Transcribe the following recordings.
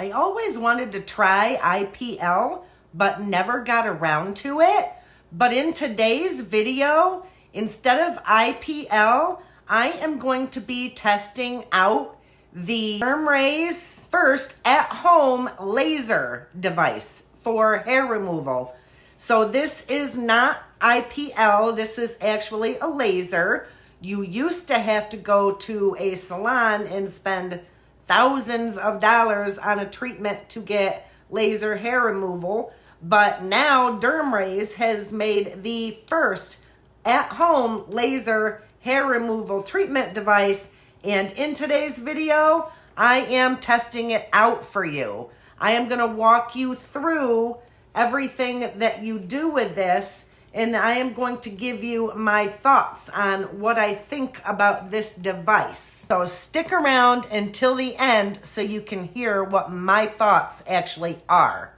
I always wanted to try IPL, but never got around to it. But in today's video, instead of IPL, I am going to be testing out the Dermrays first at-home laser device for hair removal. So this is not IPL, this is actually a laser. You used to have to go to a salon and spend thousands of dollars on a treatment to get laser hair removal, but now Dermrays has made the first at-home laser hair removal treatment device, and in today's video I am testing it out for you. I am going to walk you through everything that you do with this, and I am going to give you my thoughts on what I think about this device. So stick around until the end so you can hear what my thoughts actually are.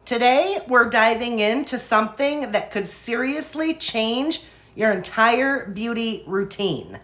Today, we're diving into something that could seriously change your entire beauty routine.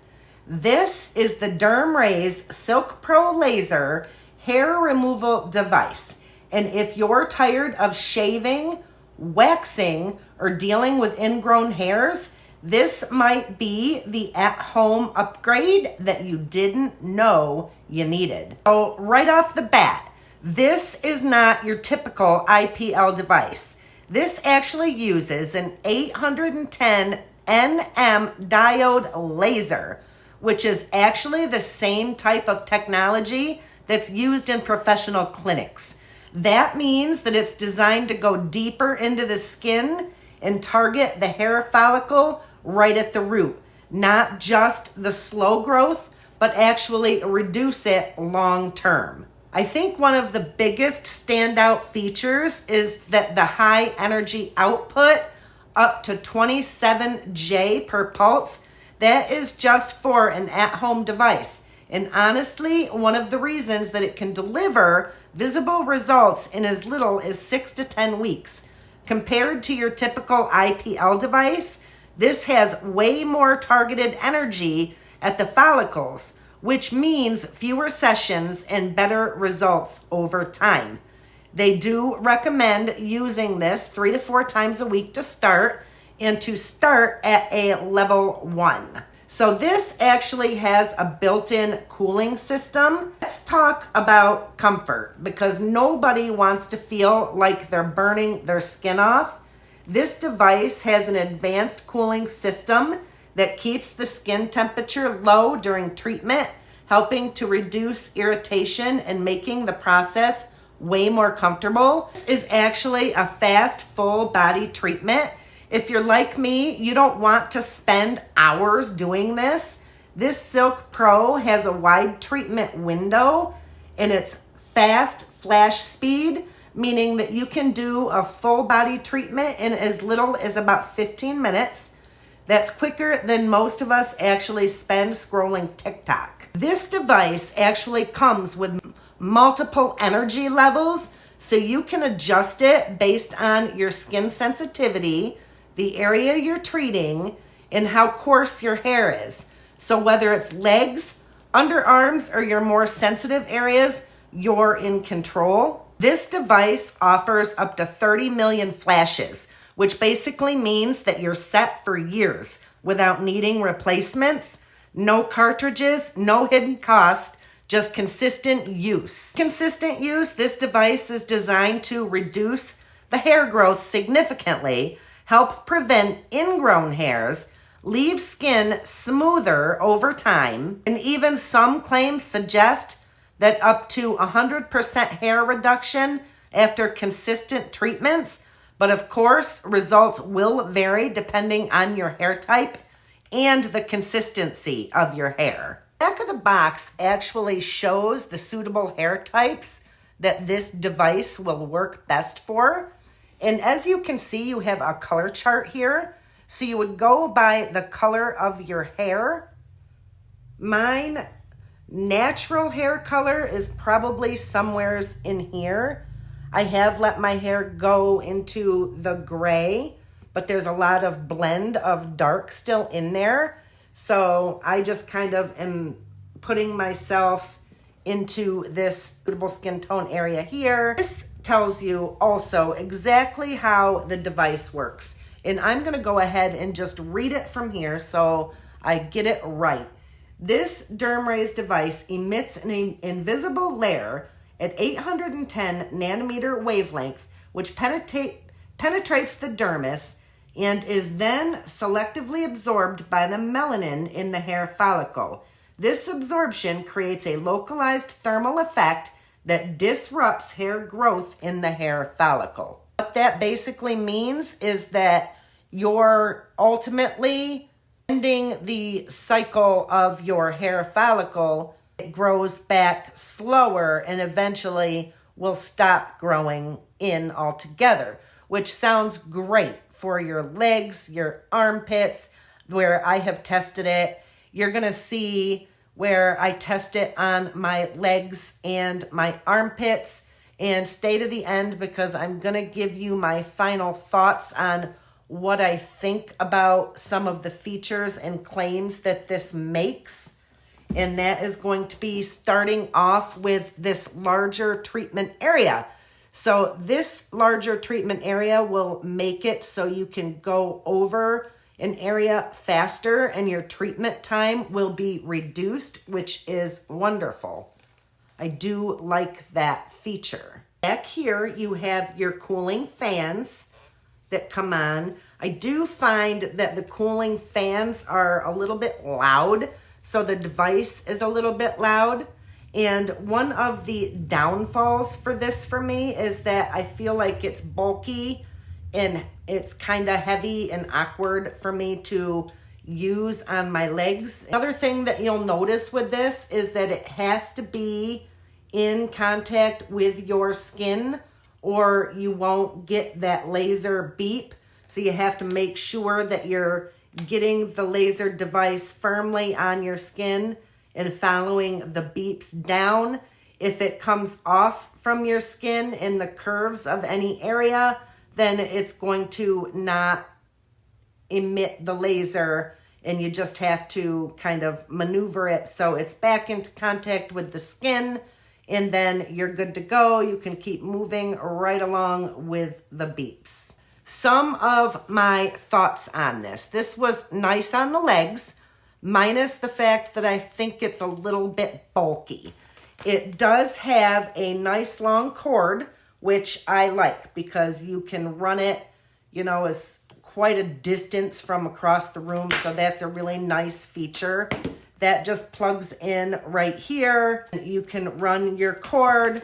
This is the Dermrays Silk Pro Laser Hair Removal Device. And if you're tired of shaving, waxing, or dealing with ingrown hairs, this might be the at-home upgrade that you didn't know you needed. So right off the bat, this is not your typical IPL device. This actually uses an 810 nm diode laser, which is actually the same type of technology that's used in professional clinics. That means that it's designed to go deeper into the skin and target the hair follicle right at the root, not just the slow growth, but actually reduce it long term. I think one of the biggest standout features is that the high energy output, up to 27 J per pulse, that is just for an at-home device. And honestly, one of the reasons that it can deliver visible results in as little as 6 to 10 weeks. Compared to your typical IPL device, this has way more targeted energy at the follicles, which means fewer sessions and better results over time. They do recommend using this 3 to 4 times a week to start, and to start at a level 1. So this actually has a built-in cooling system. Let's talk about comfort, because nobody wants to feel like they're burning their skin off. This device has an advanced cooling system that keeps the skin temperature low during treatment, helping to reduce irritation and making the process way more comfortable. This is actually a fast, full body treatment. If you're like me, you don't want to spend hours doing this. This Silk Pro has a wide treatment window, and it's fast flash speed, meaning that you can do a full body treatment in as little as about 15 minutes. That's quicker than most of us actually spend scrolling TikTok. This device actually comes with multiple energy levels, so you can adjust it based on your skin sensitivity, the area you're treating, and how coarse your hair is. So whether it's legs, underarms, or your more sensitive areas, you're in control. This device offers up to 30 million flashes, which basically means that you're set for years without needing replacements. No cartridges, no hidden cost, just consistent use. Consistent use, this device is designed to reduce the hair growth significantly, help prevent ingrown hairs, leave skin smoother over time, and even some claims suggest that up to 100% hair reduction after consistent treatments. But of course, results will vary depending on your hair type and the consistency of your hair. The back of the box actually shows the suitable hair types that this device will work best for. And as you can see, you have a color chart here. So you would go by the color of your hair. Mine natural hair color is probably somewheres in here. I have let my hair go into the gray, but there's a lot of blend of dark still in there. So I just kind of am putting myself into this suitable skin tone area here. This tells you also exactly how the device works. And I'm gonna go ahead and just read it from here so I get it right. This Dermrays device emits an invisible layer at 810 nanometer wavelength, which penetrates the dermis and is then selectively absorbed by the melanin in the hair follicle. This absorption creates a localized thermal effect that disrupts hair growth in the hair follicle. What that basically means is that you're ultimately ending the cycle of your hair follicle. It grows back slower and eventually will stop growing in altogether, which sounds great for your legs, your armpits, where I have tested it. You're gonna see where I test it on my legs and my armpits, and stay to the end because I'm gonna give you my final thoughts on what I think about some of the features and claims that this makes. And that is going to be starting off with this larger treatment area. So this larger treatment area will make it so you can go over an area faster and your treatment time will be reduced, which is wonderful. I do like that feature. Back here, you have your cooling fans that come on. I do find that the cooling fans are a little bit loud, so the device is a little bit loud. And one of the downfalls for this for me is that I feel like it's bulky and it's kind of heavy and awkward for me to use on my legs. Another thing that you'll notice with this is that it has to be in contact with your skin or you won't get that laser beep. So you have to make sure that you're getting the laser device firmly on your skin and following the beeps down. If it comes off from your skin in the curves of any area, then it's going to not emit the laser and you just have to kind of maneuver it so it's back into contact with the skin, and then you're good to go. You can keep moving right along with the beeps. Some of my thoughts on this. This was nice on the legs, minus the fact that I think it's a little bit bulky. It does have a nice long cord, which I like because you can run it, you know, as quite a distance from across the room. So that's a really nice feature. That just plugs in right here. You can run your cord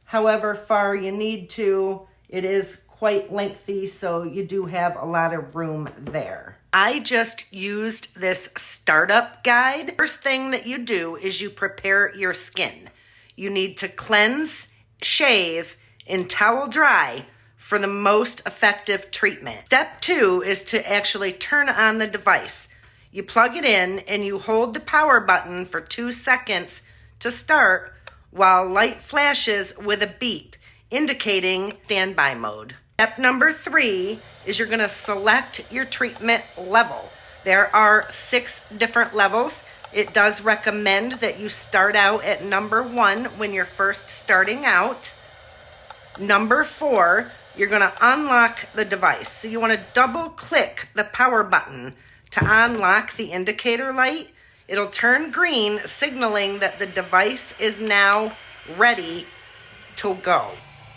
however far you need to. It is quite lengthy, so you do have a lot of room there. I just used this startup guide. First thing that you do is you prepare your skin. You need to cleanse, shave, and towel dry for the most effective treatment. Step 2 is to actually turn on the device. You plug it in and you hold the power button for 2 seconds to start while light flashes with a beep, indicating standby mode. Step number 3 is you're gonna select your treatment level. There are 6 different levels. It does recommend that you start out at number 1 when you're first starting out. Number 4, you're gonna unlock the device. So you wanna double click the power button to unlock the indicator light. It'll turn green, signaling that the device is now ready to go.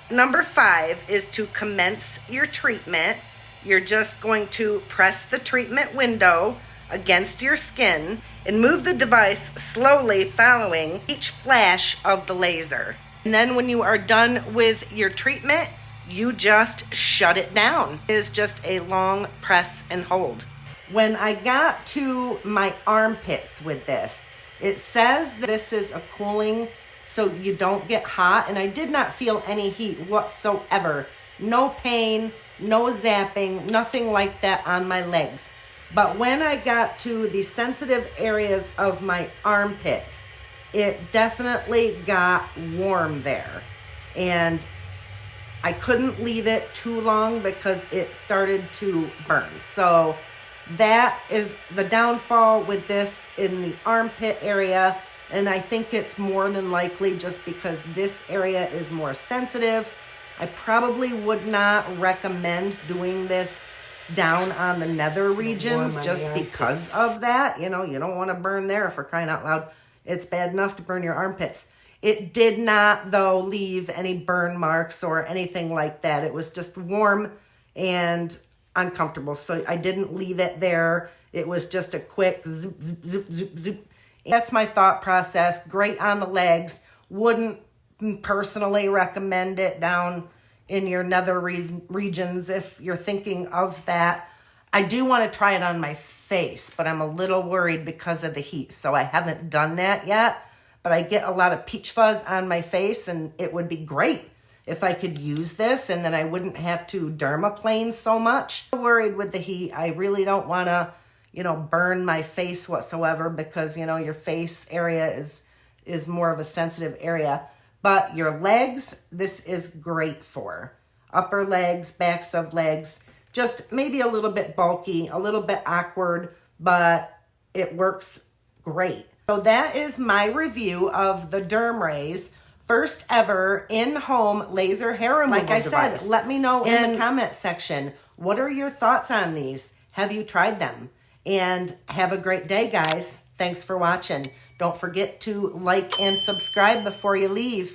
Number 5 is to commence your treatment. You're just going to press the treatment window against your skin and move the device slowly following each flash of the laser. And then when you are done with your treatment, you just shut it down. It is just a long press and hold. When I got to my armpits with this, it says that this is a cooling so you don't get hot. And I did not feel any heat whatsoever. No pain, no zapping, nothing like that on my legs. But when I got to the sensitive areas of my armpits, it definitely got warm there. And I couldn't leave it too long because it started to burn. So that is the downfall with this in the armpit area. And I think it's more than likely just because this area is more sensitive. I probably would not recommend doing this down on the nether regions just because of that. You know, you don't want to burn there for crying out loud. It's bad enough to burn your armpits. It did not, though, leave any burn marks or anything like that. It was just warm and uncomfortable. So I didn't leave it there. It was just a quick zoop, zoop, zoop, zoop, zoop. That's my thought process. Great on the legs. Wouldn't personally recommend it down in your nether regions if you're thinking of that. I do want to try it on my face, but I'm a little worried because of the heat. So I haven't done that yet. But I get a lot of peach fuzz on my face, and it would be great if I could use this and then I wouldn't have to dermaplane so much. I'm worried with the heat. I really don't want to, you know, burn my face whatsoever because, you know, your face area is more of a sensitive area. But your legs, this is great for. Upper legs, backs of legs, just maybe a little bit bulky, a little bit awkward, but it works great. So that is my review of the Dermrays first ever in-home laser hair removal device. Like I said, let me know in the comment section, what are your thoughts on these? Have you tried them? And have a great day, guys. Thanks for watching. Don't forget to like and subscribe before you leave.